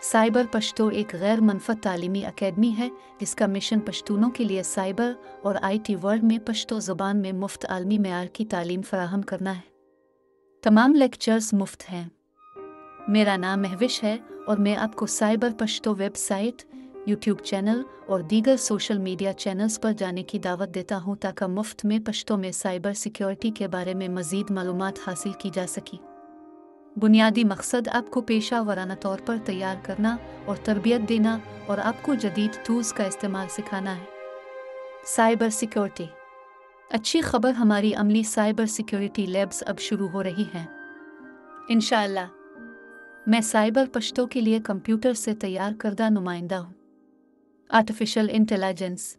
Cyber Pashto एक गैर मनफत तालीमी अकेडमी है जिसका मिशन पश्तूनों के लिए साइबर और आईटी वर्ल्ड में पश्तो ज़ुबान में मुफ्त आलमी मेयार की तालीम फराहम करना है। तमाम लेक्चर्स मुफ्त हैं। मेरा नाम महविश है और मैं आपको cyber Pashto website, YouTube channel और दीगर सोशल मीडिया चैनल्स पर जाने की दावत देता हूँ ताकि मुफ्त में पश्तो में साइबर सिक्योरिटी के बारे में मज़ीद मालूमात हासिल की जा सकी। बुनियादी मकसद आपको पेशा वराना तौर पर तैयार करना और तरबियत देना और आपको जदीद टूल्स का इस्तेमाल सिखाना है। साइबर सिक्योरिटी अच्छी खबर, हमारी अमली साइबर सिक्योरिटी लैब्स अब शुरू हो रही हैं। इंशाअल्लाह मैं साइबर पश्तो के लिए कंप्यूटर से तैयार करदा नुमाइंदा हूँ। Artificial intelligence